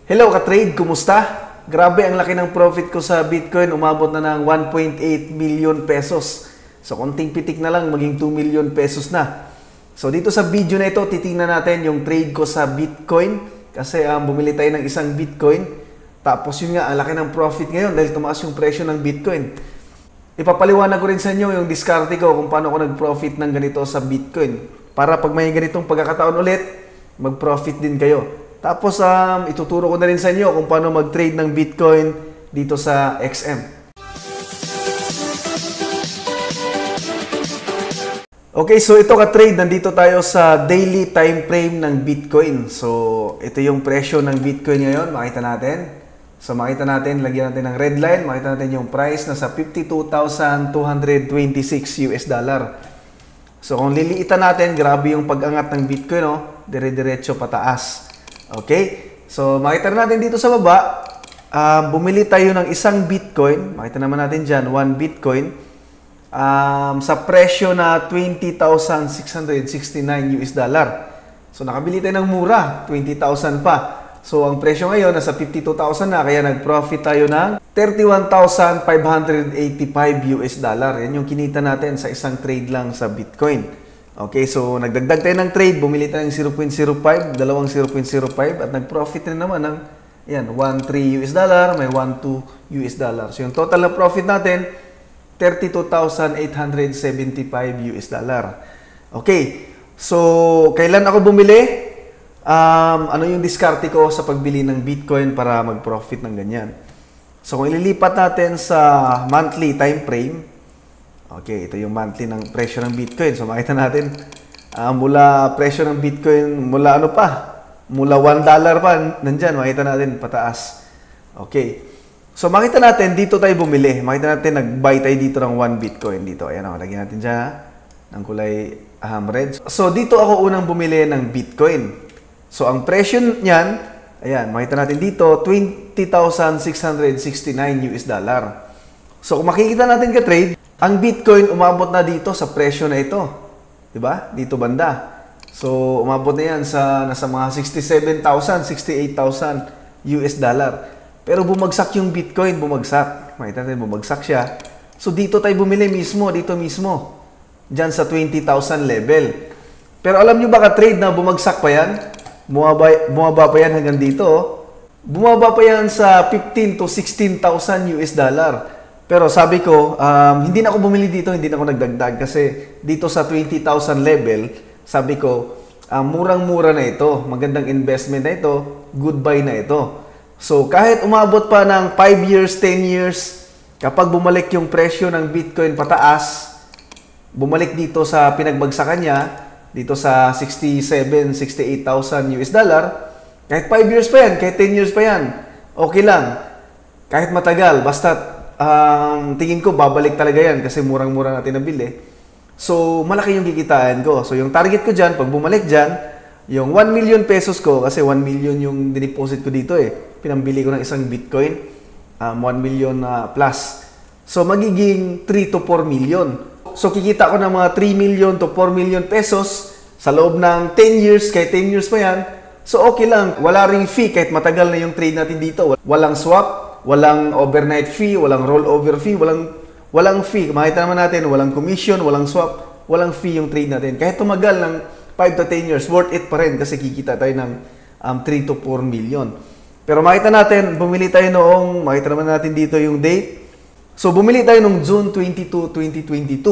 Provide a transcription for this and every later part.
Hello ka-trade, kumusta? Grabe ang laki ng profit ko sa Bitcoin, umabot na ng 1.8 million pesos. So konting pitik na lang, maging 2 million pesos na. So dito sa video na ito, titingnan natin yung trade ko sa Bitcoin. Kasi bumili tayo ng isang Bitcoin. Tapos yun nga, ang laki ng profit ngayon dahil tumaas yung presyo ng Bitcoin. Ipapaliwanag ko rin sa inyo yung diskarte ko kung paano ko nag-profit ng ganito sa Bitcoin. Para pag may ganitong pagkakataon ulit, mag-profit din kayo. Tapos ituturo ko na rin sa inyo kung paano mag-trade ng Bitcoin dito sa XM. Okay, so ito ka-trade, nandito tayo sa daily time frame ng Bitcoin. So ito yung presyo ng Bitcoin ngayon, makita natin. So makita natin, lagyan natin ng red line, makita natin yung price na sa 52,226 US dollar. So kung liliitan natin, grabe yung pag-angat ng Bitcoin, no? Dire-diretso pataas. Okay? So makita natin dito sa baba, bumili tayo ng isang Bitcoin. Makita naman natin dyan, 1 Bitcoin. Sa presyo na 20,669 US dollar. So nakabili tayo ng mura, 20,000 pa. So ang presyo ngayon nasa 52,000 na, kaya nag-profit tayo ng 31,585 US dollar. Yan yung kinita natin sa isang trade lang sa Bitcoin. Okay, so nagdagdag tayo ng trade, bumili tayo ng 0.05, dalawang 0.05 at nag-profit na naman ng 1.3 US dollar, may 1.2 US dollar. So yung total na profit natin, 32,875 US dollar. Okay, so kailan ako bumili? Ano yung diskarte ko sa pagbili ng Bitcoin para mag-profit ng ganyan? So kung ililipat natin sa monthly time frame, okay, ito yung monthly ng presyo ng Bitcoin. So makita natin, mula presyo ng Bitcoin, mula ano pa? Mula $1 pa, nandyan, makita natin, pataas. Okay. So makita natin, dito tayo bumili. Makita natin, nag-buy tayo dito ng 1 Bitcoin dito. Ayan o, lagyan natin dyan, ng kulay red. So dito ako unang bumili ng Bitcoin. So ang presyo niyan, ayan, makita natin dito, 20,669 US dollar. So kung makikita natin ka-trade, ang Bitcoin umabot na dito sa presyo na ito. 'Di ba? Dito banda. So umabot na 'yan sa nasa mga 67,000, 68,000 US dollar. Pero bumagsak yung Bitcoin, bumagsak. Makita natin, bumagsak siya. So dito tayo bumili mismo, dito mismo. Diyan sa 20,000 level. Pero alam nyo ba ka-trade na bumagsak pa yan? Bumaba pa yan hanggang dito. Bumaba pa yan sa 15 to 16,000 US dollar. Pero sabi ko, hindi na ako bumili dito, hindi na ako nagdagdag. Kasi dito sa 20,000 level, sabi ko, murang-mura na ito. Magandang investment na ito. Goodbye na ito. So kahit umabot pa ng 5 years, 10 years, kapag bumalik yung presyo ng Bitcoin pataas, bumalik dito sa pinagbagsakan niya, dito sa 67, 68,000 US dollar, kahit 5 years pa yan, kahit 10 years pa yan, okay lang. Kahit matagal, basta tingin ko babalik talaga yan kasi murang-mura natin nabili. So malaki yung kikitaan ko. So yung target ko dyan, pag bumalik dyan, yung 1 million pesos ko, kasi 1 million yung dineposit ko dito pinambili ko ng isang Bitcoin, 1 million plus. So magiging 3 to 4 million. So kikita ko ng mga 3 million to 4 million pesos sa loob ng 10 years, kahit 10 years pa yan. So okay lang, wala ring fee kahit matagal na yung trade natin dito. Walang swap, walang overnight fee, walang rollover fee, walang fee. Makita naman natin, walang commission, walang swap, walang fee yung trade natin. Kahit tumagal ng 5 to 10 years, worth it pa rin kasi kikita tayo ng 3 to 4 million. Pero makita natin, bumili tayo noong, makita naman natin dito yung date. So bumili tayo noong June 22, 2022.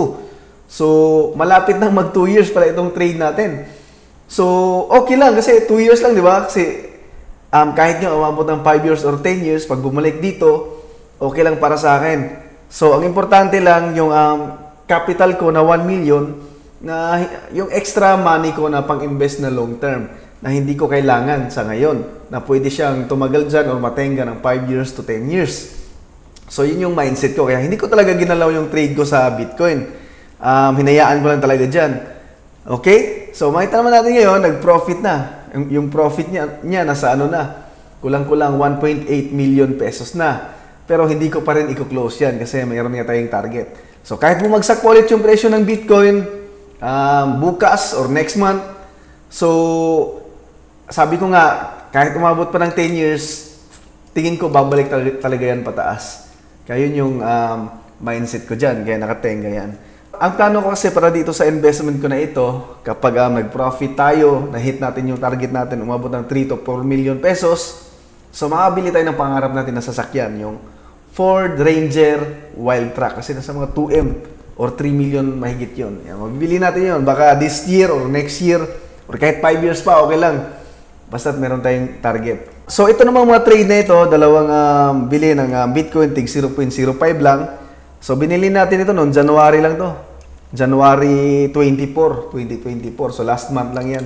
So malapit nang mag 2 years pala itong trade natin. So okay lang kasi 2 years lang, di ba? Kasi kahit nyo umabot ng 5 years or 10 years, pag bumalik dito, okay lang para sa akin. So ang importante lang yung capital ko na 1 million, na yung extra money ko na pang-invest na long term, na hindi ko kailangan sa ngayon, na pwede siyang tumagal dyan or matenga ng 5 years to 10 years. So yun yung mindset ko, kaya hindi ko talaga ginalaw yung trade ko sa Bitcoin. Hinayaan ko lang talaga dyan. Okay? So makita naman natin ngayon, nag-profit na. Yung profit niya nasa ano na, kulang-kulang 1.8 million pesos na. Pero hindi ko pa rin i-close yan kasi mayroon nga tayong target. So kahit bumagsak po ulit yung presyo ng Bitcoin, bukas or next month, so sabi ko nga, kahit umabot pa ng 10 years, tingin ko babalik talaga yan pataas. Kaya yun yung mindset ko dyan, kaya nakatenga yan. Ang plano ko kasi para dito sa investment ko na ito, kapag nag-profit tayo, na-hit natin yung target natin, umabot ng 3 to 4 million pesos, so makabili tayo ng pangarap natin na sasakyan, yung Ford Ranger Wild Track. Kasi nasa mga 2M or 3 million mahigit yun. Yan, mabibili natin yun. Baka this year or next year, or kahit 5 years pa, okay lang. Basta't meron tayong target. So ito namang mga trade na ito, dalawang bili ng Bitcoin, tig 0.05 lang. So, binili natin ito noon, January lang to. January 24, 2024. So, last month lang yan.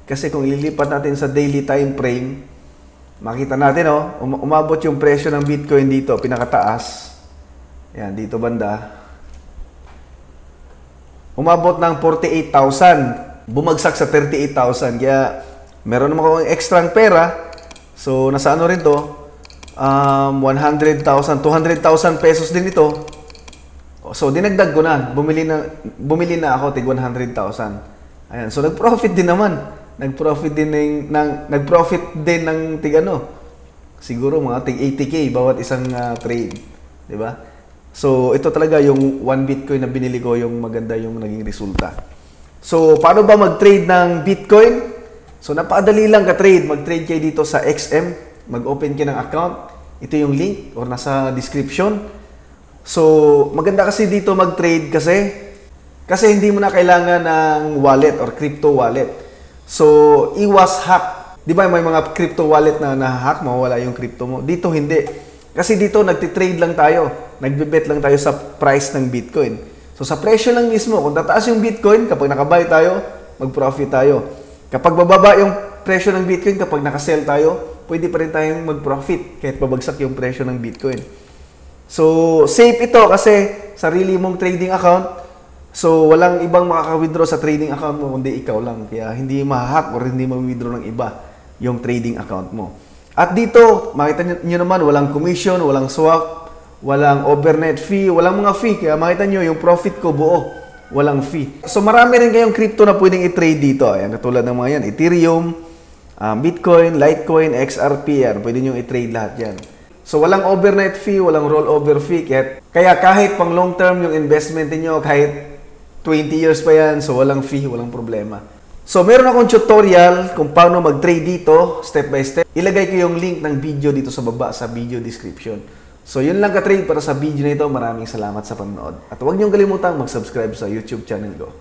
Kasi kung ililipat natin sa daily time frame, makita natin, umabot yung presyo ng Bitcoin dito, pinakataas. Yan, dito banda. Umabot ng 48,000. Bumagsak sa 38,000. Kaya, meron naman akong extrang pera. So, nasa ano rin to? 100,000, 200,000 pesos din ito. So, dinagdag ko na. Bumili na ako tig 100,000. Ayan. So, nag-profit din naman. Nag-profit din ng tig ano. Siguro mga tig 80K bawat isang trade. 'Di ba? So, ito talaga yung 1 Bitcoin na binili ko, yung maganda yung naging resulta. So, paano ba mag-trade ng Bitcoin? So, napakadali lang ka-trade. Mag-trade kayo dito sa XM. Mag-open kayo ng account. Ito yung link or nasa description. So, maganda kasi dito mag-trade kasi hindi mo na kailangan ng wallet or crypto wallet. So, iwas hack. Di ba may mga crypto wallet na na-hack, mawala yung crypto mo? Dito hindi. Kasi dito nagtitrade lang tayo. Nagbe-bet lang tayo sa price ng Bitcoin. So, sa presyo lang mismo, kung tataas yung Bitcoin, kapag nakabuy tayo, mag-profit tayo. Kapag bababa yung presyo ng Bitcoin, kapag nakasell tayo, pwede pa rin tayong mag-profit kahit babagsak yung presyo ng Bitcoin. So, safe ito kasi sarili mong trading account. So, walang ibang makaka-withdraw sa trading account mo kundi ikaw lang. Kaya hindi ma-hack or hindi ma-withdraw ng iba yung trading account mo. At dito, makita nyo naman, walang commission, walang swap, walang overnight fee, walang mga fee. Kaya makita nyo, yung profit ko buo, walang fee. So, marami rin kayong crypto na pwedeng i-trade dito. Ayan, katulad ng mga yan, Ethereum, Bitcoin, Litecoin, XRP, yan. Pwede nyo i-trade lahat yan. So, walang overnight fee, walang rollover fee. Kaya kahit pang long term yung investment niyo, kahit 20 years pa yan, so walang fee, walang problema. So, meron akong tutorial kung paano mag-trade dito, step by step. Ilagay ko yung link ng video dito sa baba, sa video description. So, yun lang ka-trade para sa video na ito. Maraming salamat sa panonood. At huwag niyong kalimutang mag-subscribe sa YouTube channel ko.